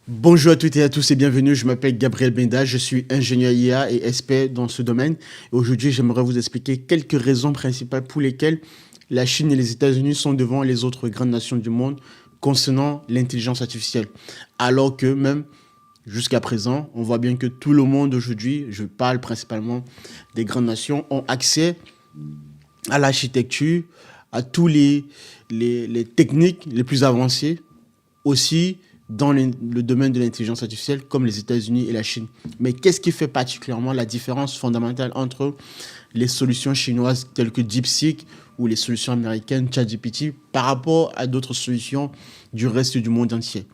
Bonjour à toutes et à tous et bienvenue, je m'appelle Gabriel Benda, je suis ingénieur IA et expert dans ce domaine. Et aujourd'hui, j'aimerais vous expliquer quelques raisons principales pour lesquelles la Chine et les États-Unis sont devant les autres grandes nations du monde concernant l'intelligence artificielle. Alors que même jusqu'à présent, on voit bien que tout le monde aujourd'hui, je parle principalement des grandes nations, ont accès à l'architecture, à tous les techniques les plus avancées aussi dans le domaine de l'intelligence artificielle comme les États-Unis et la Chine. Mais qu'est-ce qui fait particulièrement la différence fondamentale entre les solutions chinoises telles que DeepSeek ou les solutions américaines ChatGPT par rapport à d'autres solutions du reste du monde entier?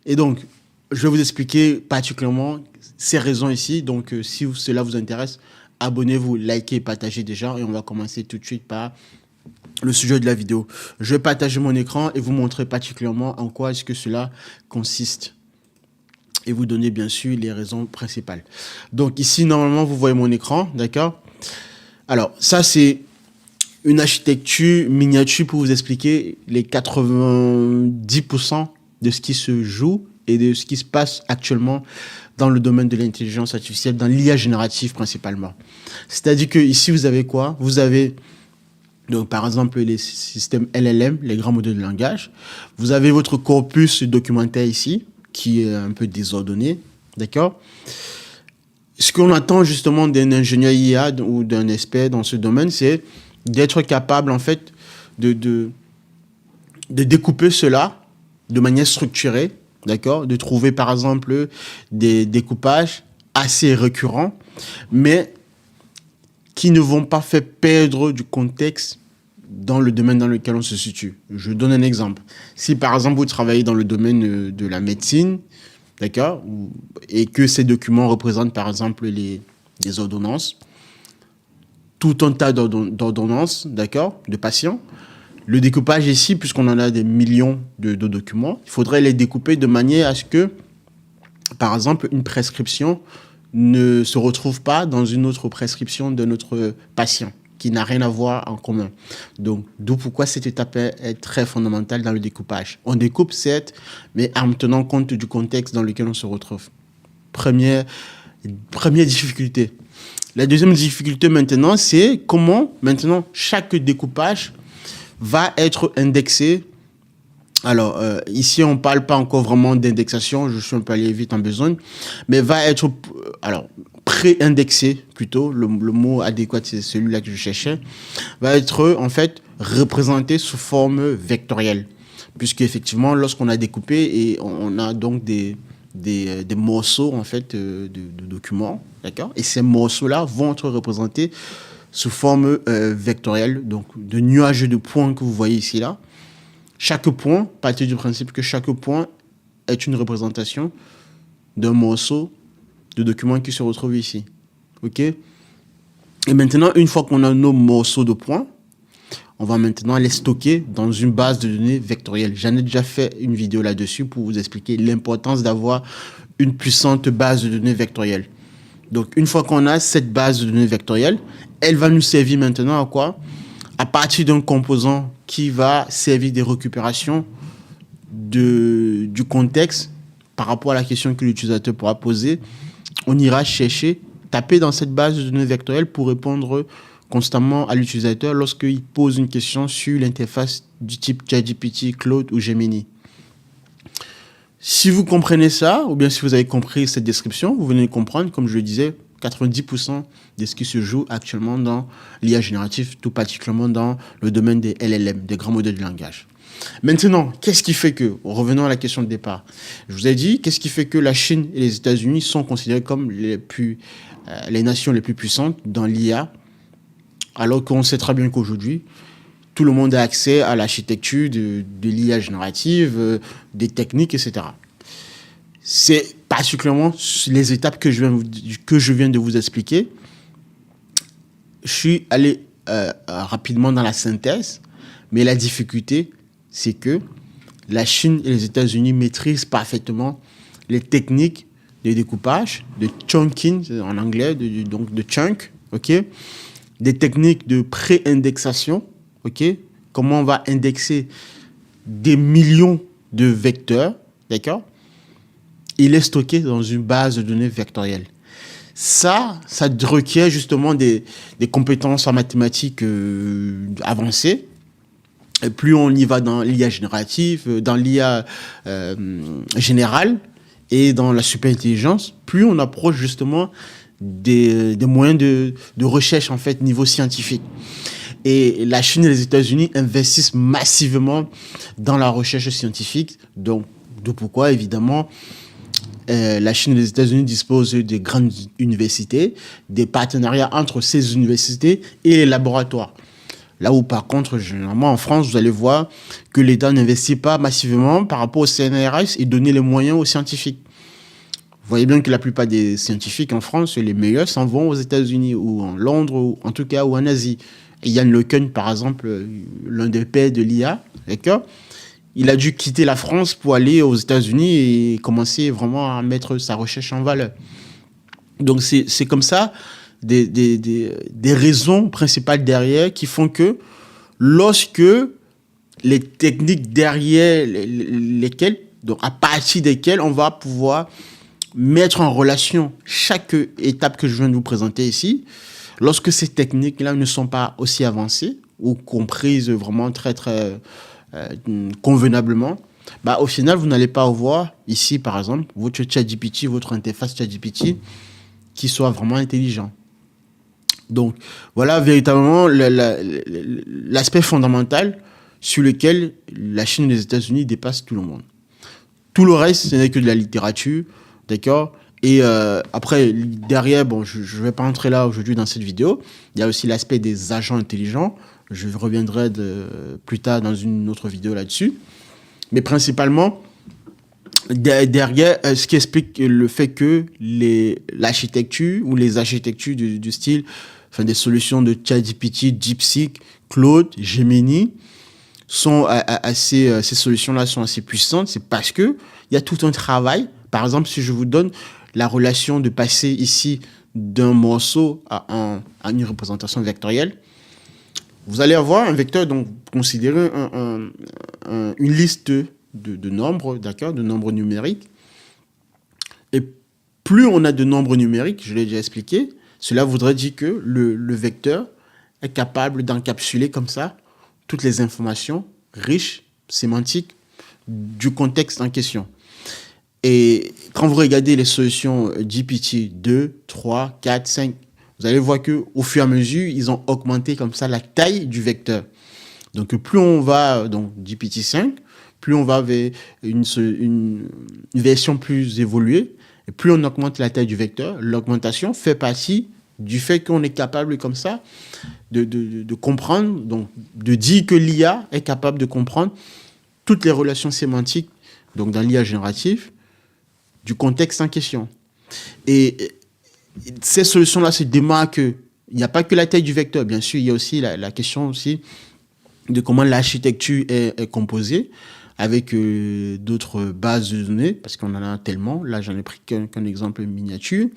Et donc, je vais vous expliquer particulièrement ces raisons ici. Donc, si cela vous intéresse, abonnez-vous, likez, partagez déjà et on va commencer tout de suite par le sujet de la vidéo. Je vais partager mon écran et vous montrer particulièrement en quoi est-ce que cela consiste. Et vous donner bien sûr les raisons principales. Donc ici, normalement, vous voyez mon écran, d'accord? Alors, ça c'est une architecture miniature pour vous expliquer les 90% de ce qui se joue et de ce qui se passe actuellement dans le domaine de l'intelligence artificielle, dans l'IA générative principalement. C'est-à-dire que ici, vous avez quoi? Vous avez donc, par exemple, les systèmes LLM, les grands modèles de langage. Vous avez votre corpus documentaire ici, qui est un peu désordonné, d'accord? Ce qu'on attend justement d'un ingénieur IA ou d'un expert dans ce domaine, c'est d'être capable, en fait, de découper cela de manière structurée, d'accord? De trouver, par exemple, des découpages assez récurrents, mais qui ne vont pas faire perdre du contexte dans le domaine dans lequel on se situe. Je donne un exemple. Si par exemple vous travaillez dans le domaine de la médecine, d'accord, et que ces documents représentent par exemple des ordonnances, tout un tas d'ordonnances, d'accord, de patients, le découpage ici, puisqu'on en a des millions de documents, il faudrait les découper de manière à ce que, par exemple, une prescription ne se retrouve pas dans une autre prescription de notre patient, qui n'a rien à voir en commun. Donc, d'où pourquoi cette étape est très fondamentale dans le découpage. On découpe, certes, mais en tenant compte du contexte dans lequel on se retrouve. Première difficulté. La deuxième difficulté maintenant, c'est comment maintenant chaque découpage va être indexé. Alors, ici, on ne parle pas encore vraiment d'indexation, je suis un peu allé vite en besogne, mais va être, alors, pré-indexé plutôt, le mot adéquat, c'est celui-là que je cherchais, va être en fait représenté sous forme vectorielle. Puisque effectivement, lorsqu'on a découpé et on a donc des morceaux en fait de documents, d'accord? Et ces morceaux-là vont être représentés sous forme vectorielle, donc de nuages de points que vous voyez ici là. Chaque point, partir du principe que chaque point est une représentation d'un morceau de document qui se retrouve ici. OK? Et maintenant, une fois qu'on a nos morceaux de points, on va maintenant les stocker dans une base de données vectorielle. J'en ai déjà fait une vidéo là-dessus pour vous expliquer l'importance d'avoir une puissante base de données vectorielle. Donc, une fois qu'on a cette base de données vectorielle, elle va nous servir maintenant à quoi? À partir d'un composant qui va servir des récupérations du contexte par rapport à la question que l'utilisateur pourra poser, on ira chercher, taper dans cette base de données vectorielle pour répondre constamment à l'utilisateur lorsqu'il pose une question sur l'interface du type ChatGPT, Claude ou Gemini. Si vous comprenez ça, ou bien si vous avez compris cette description, vous venez de comprendre, comme je le disais, 90% de ce qui se joue actuellement dans l'IA générative, tout particulièrement dans le domaine des LLM, des grands modèles de langage. Maintenant, qu'est-ce qui fait que, revenons à la question de départ, je vous ai dit, qu'est-ce qui fait que la Chine et les États-Unis sont considérés comme les nations les plus puissantes dans l'IA, alors qu'on sait très bien qu'aujourd'hui, tout le monde a accès à l'architecture de l'IA générative, des techniques, etc. C'est particulièrement les étapes que je viens de vous expliquer. Je suis allé rapidement dans la synthèse, mais la difficulté, c'est que la Chine et les États-Unis maîtrisent parfaitement les techniques de découpage, de chunking en anglais, donc de chunk, ok, des techniques de pré-indexation, ok, comment on va indexer des millions de vecteurs, d'accord, il est stocké dans une base de données vectorielle. Ça requiert justement des compétences en mathématiques avancées. Et plus on y va dans l'IA générative, dans l'IA générale et dans la superintelligence, plus on approche justement des moyens de recherche en fait niveau scientifique. Et la Chine et les États-Unis investissent massivement dans la recherche scientifique. Donc, de pourquoi évidemment la Chine et les États-Unis disposent de grandes universités, des partenariats entre ces universités et les laboratoires. Là où, par contre, généralement, en France, vous allez voir que l'État n'investit pas massivement par rapport au CNRS et donner les moyens aux scientifiques. Vous voyez bien que la plupart des scientifiques en France, les meilleurs, s'en vont aux États-Unis ou en Londres, ou en tout cas, ou en Asie. Et Yann LeCun, par exemple, l'un des pères de l'IA, d'accord, il a dû quitter la France pour aller aux États-Unis et commencer vraiment à mettre sa recherche en valeur. Donc, c'est comme ça des raisons principales derrière qui font que lorsque les techniques derrière lesquelles, donc à partir desquelles on va pouvoir mettre en relation chaque étape que je viens de vous présenter ici, lorsque ces techniques-là ne sont pas aussi avancées ou comprises vraiment très convenablement, bah, au final, vous n'allez pas avoir ici, par exemple, votre ChatGPT, votre interface ChatGPT qui soit vraiment intelligent. Donc, voilà véritablement l'aspect fondamental sur lequel la Chine et les États-Unis dépassent tout le monde. Tout le reste, ce n'est que de la littérature, d'accord ? Et après, derrière, bon, je ne vais pas entrer là aujourd'hui dans cette vidéo, il y a aussi l'aspect des agents intelligents. Je reviendrai plus tard dans une autre vidéo là-dessus. Mais principalement, derrière, ce qui explique le fait que l'architecture ou les architectures du style, enfin des solutions de ChatGPT, DeepSeek, Claude, Gemini, ces solutions-là sont assez puissantes. C'est parce que il y a tout un travail. Par exemple, si je vous donne la relation de passer ici d'un morceau à une représentation vectorielle, vous allez avoir un vecteur, donc considérez une liste de nombres, d'accord, de nombres numériques. Et plus on a de nombres numériques, je l'ai déjà expliqué, cela voudrait dire que le vecteur est capable d'encapsuler comme ça toutes les informations riches, sémantiques, du contexte en question. Et quand vous regardez les solutions GPT 2, 3, 4, 5, vous allez voir qu'au fur et à mesure, ils ont augmenté comme ça la taille du vecteur. Donc, plus on va, donc GPT-5, plus on va vers une version plus évoluée, et plus on augmente la taille du vecteur. L'augmentation fait partie du fait qu'on est capable comme ça de comprendre, donc de dire que l'IA est capable de comprendre toutes les relations sémantiques, donc dans l'IA générative, du contexte en question. Et ces solutions-là se démarquent. Il n'y a pas que la taille du vecteur, bien sûr, il y a aussi la question aussi de comment l'architecture est composée avec d'autres bases de données, parce qu'on en a tellement. Là, j'en ai pris qu'un exemple miniature,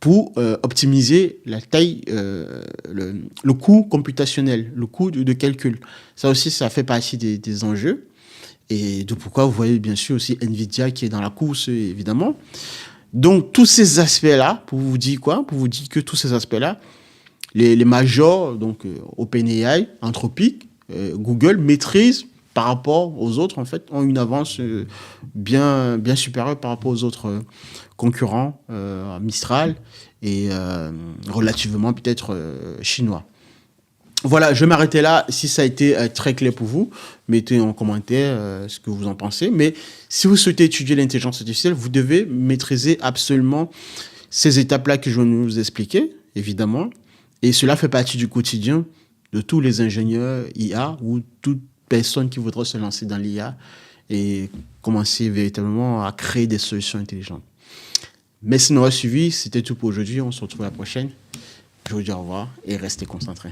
pour optimiser la taille, le coût computationnel, le coût de calcul. Ça aussi, ça fait partie des enjeux. Et de pourquoi vous voyez bien sûr aussi NVIDIA qui est dans la course, évidemment. Donc, tous ces aspects-là, pour vous dire quoi ? Pour vous dire que tous ces aspects-là, les majors, donc OpenAI, Anthropic, Google, maîtrisent par rapport aux autres, en fait, ont une avance bien supérieure par rapport aux autres concurrents, Mistral, et relativement peut-être chinois. Voilà, je vais m'arrêter là. Si ça a été très clair pour vous, mettez en commentaire ce que vous en pensez. Mais si vous souhaitez étudier l'intelligence artificielle, vous devez maîtriser absolument ces étapes-là que je viens de vous expliquer, évidemment. Et cela fait partie du quotidien de tous les ingénieurs IA ou toute personne qui voudra se lancer dans l'IA et commencer véritablement à créer des solutions intelligentes. Merci de nous avoir suivis. C'était tout pour aujourd'hui. On se retrouve la prochaine. Je vous dis au revoir et restez concentrés.